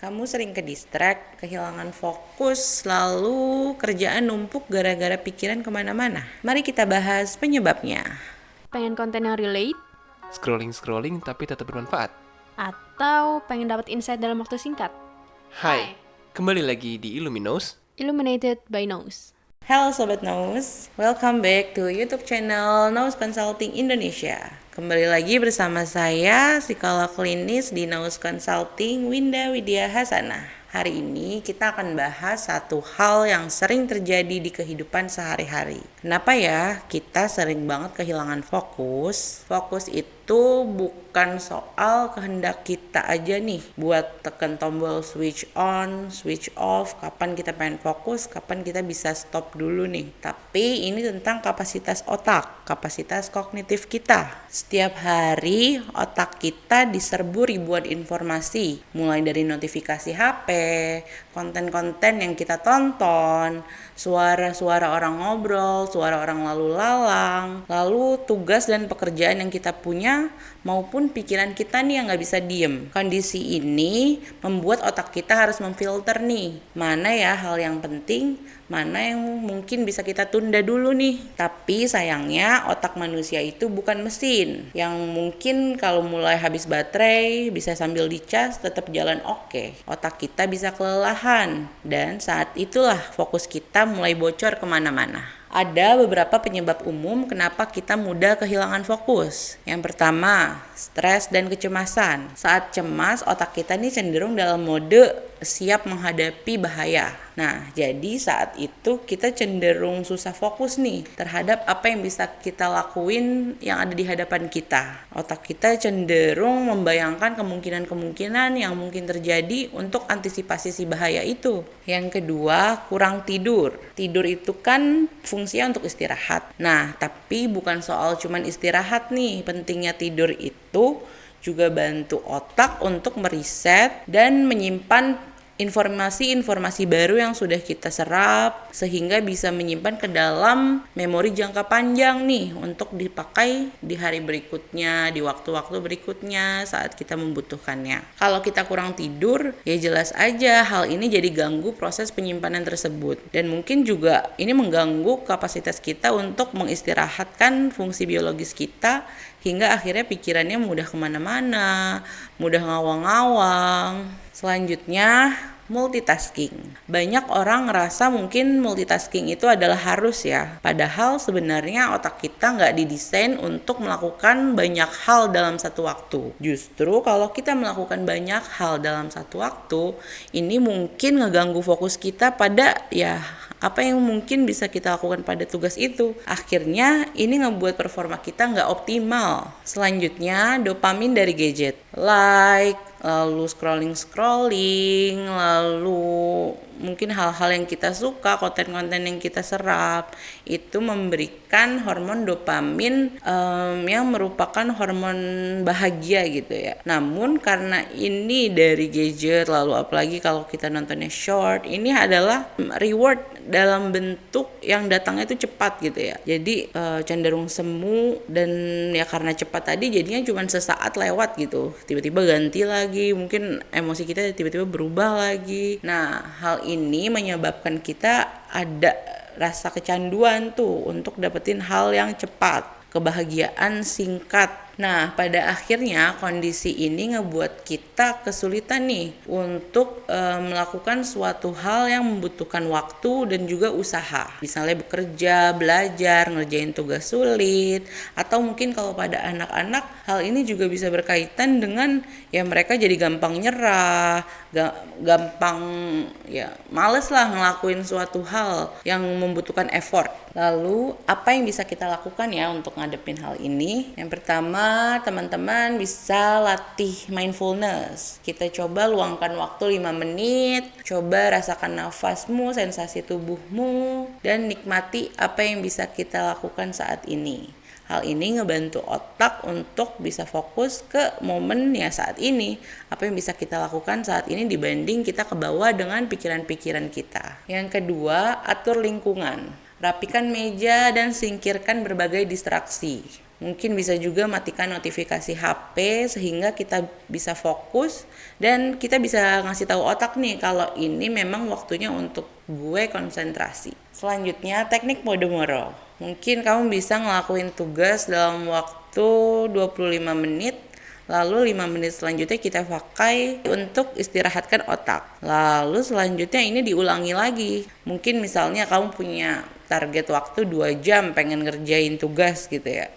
Kamu sering ke-distract, kehilangan fokus, lalu kerjaan numpuk gara-gara pikiran kemana-mana. Mari kita bahas penyebabnya. Pengen konten yang relate, Scrolling tapi tetap bermanfaat. atau pengen dapat insight dalam waktu singkat? Hai, kembali lagi di Illuminos. Illuminated by Nose. Halo Sobat Nose, welcome back to YouTube channel Nose Consulting Indonesia. Kembali lagi bersama saya, psikolog klinis di Nose Consulting, Winda Widya Hasanah. Hari ini kita akan bahas satu hal yang sering terjadi di kehidupan sehari-hari. Kenapa ya kita sering banget kehilangan fokus? Fokus itu bukan soal kehendak kita aja nih buat tekan tombol switch on, switch off, kapan kita pengen fokus, kapan kita bisa stop dulu nih. Tapi ini tentang kapasitas otak, kapasitas kognitif kita. Setiap hari otak kita diserbu ribuan informasi, mulai dari notifikasi HP, konten-konten yang kita tonton, suara-suara orang ngobrol, suara orang lalu lalang, lalu tugas dan pekerjaan yang kita punya, maupun pikiran kita nih yang gak bisa diem. Kondisi ini membuat otak kita harus memfilter nih, mana ya hal yang penting, mana yang mungkin bisa kita tunda dulu nih. Tapi sayangnya otak manusia itu bukan mesin yang mungkin kalau mulai habis baterai bisa sambil dicas tetap jalan oke. Otak kita bisa kelelahan dan saat itulah fokus kita mulai bocor kemana-mana. Ada beberapa penyebab umum kenapa kita mudah kehilangan fokus. Yang pertama, stres dan kecemasan. Saat cemas, otak kita nih cenderung dalam mode siap menghadapi bahaya. Nah, jadi saat itu kita cenderung susah fokus nih terhadap apa yang bisa kita lakuin yang ada di hadapan kita. Otak kita cenderung membayangkan kemungkinan-kemungkinan yang mungkin terjadi untuk antisipasi si bahaya itu. Yang kedua, kurang tidur. Tidur itu kan fungsinya untuk istirahat. Nah, tapi bukan soal cuman istirahat nih. Pentingnya tidur itu juga bantu otak untuk meriset dan menyimpan informasi-informasi baru yang sudah kita serap sehingga bisa menyimpan ke dalam memori jangka panjang nih untuk dipakai di hari berikutnya, di waktu-waktu berikutnya saat kita membutuhkannya. Kalau kita kurang tidur, ya jelas aja hal ini jadi ganggu proses penyimpanan tersebut dan mungkin juga ini mengganggu kapasitas kita untuk mengistirahatkan fungsi biologis kita hingga akhirnya pikirannya mudah kemana-mana, mudah ngawang-ngawang. Selanjutnya, multitasking. Banyak orang ngerasa mungkin multitasking itu adalah harus ya. Padahal sebenarnya otak kita nggak didesain untuk melakukan banyak hal dalam satu waktu. Justru kalau kita melakukan banyak hal dalam satu waktu, ini mungkin ngeganggu fokus kita pada ya apa yang mungkin bisa kita lakukan pada tugas itu. Akhirnya ini ngebuat performa kita nggak optimal. Selanjutnya, dopamin dari gadget. Lalu scrolling, lalu mungkin hal-hal yang kita suka, konten-konten yang kita serap, itu memberikan hormon dopamin yang merupakan hormon bahagia gitu ya. Namun karena ini dari gadget, lalu apalagi kalau kita nontonnya short, ini adalah reward dalam bentuk yang datangnya itu cepat gitu ya. Jadi cenderung semu dan ya karena cepat tadi jadinya cuma sesaat lewat gitu. Tiba-tiba ganti lagi, mungkin emosi kita tiba-tiba berubah lagi. Nah, hal ini menyebabkan kita ada rasa kecanduan tuh untuk dapetin hal yang cepat, kebahagiaan singkat. Nah, pada akhirnya kondisi ini ngebuat kita kesulitan nih untuk melakukan suatu hal yang membutuhkan waktu dan juga usaha. Misalnya bekerja, belajar, ngerjain tugas sulit, atau mungkin kalau pada anak-anak hal ini juga bisa berkaitan dengan ya mereka jadi gampang nyerah, gampang ya males lah ngelakuin suatu hal yang membutuhkan effort. Lalu apa yang bisa kita lakukan ya untuk ngadepin hal ini? Yang pertama, teman-teman bisa latih mindfulness. Kita coba luangkan waktu 5 menit, coba rasakan nafasmu, sensasi tubuhmu, dan nikmati apa yang bisa kita lakukan saat ini. Hal ini ngebantu otak untuk bisa fokus ke momen ya saat ini. Apa yang bisa kita lakukan saat ini dibanding kita kebawa dengan pikiran-pikiran kita. Yang kedua, atur lingkungan. Rapikan meja dan singkirkan berbagai distraksi. Mungkin bisa juga matikan notifikasi HP sehingga kita bisa fokus dan kita bisa ngasih tahu otak nih kalau ini memang waktunya untuk gue konsentrasi. Selanjutnya teknik Pomodoro. Mungkin kamu bisa ngelakuin tugas dalam waktu 25 menit. Lalu 5 menit selanjutnya kita pakai untuk istirahatkan otak. Lalu selanjutnya ini diulangi lagi. Mungkin misalnya kamu punya target waktu 2 jam pengen ngerjain tugas gitu ya.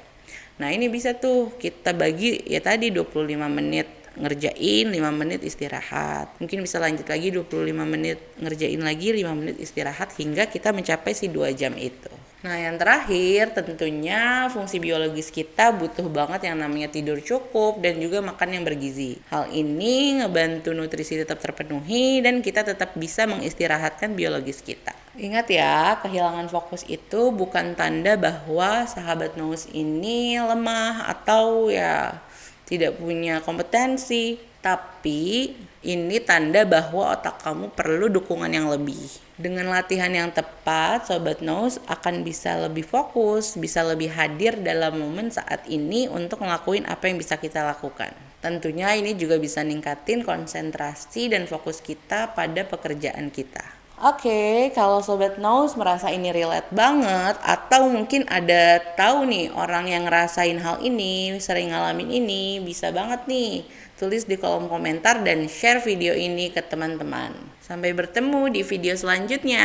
Nah ini bisa tuh kita bagi ya tadi 25 menit ngerjain, 5 menit istirahat. Mungkin bisa lanjut lagi 25 menit ngerjain lagi, 5 menit istirahat hingga kita mencapai si 2 jam itu. Nah yang terakhir tentunya fungsi biologis kita butuh banget yang namanya tidur cukup dan juga makan yang bergizi. Hal ini ngebantu nutrisi tetap terpenuhi dan kita tetap bisa mengistirahatkan biologis kita. Ingat ya, kehilangan fokus itu bukan tanda bahwa sahabat Nous ini lemah atau ya tidak punya kompetensi, tapi ini tanda bahwa otak kamu perlu dukungan yang lebih. Dengan latihan yang tepat, Sobat Nous akan bisa lebih fokus, bisa lebih hadir dalam momen saat ini untuk ngelakuin apa yang bisa kita lakukan. Tentunya ini juga bisa ningkatin konsentrasi dan fokus kita pada pekerjaan kita. Oke, kalau Sobat Nous merasa ini relate banget atau mungkin ada tahu nih orang yang ngerasain hal ini, sering ngalamin ini, bisa banget nih tulis di kolom komentar dan share video ini ke teman-teman. Sampai bertemu di video selanjutnya.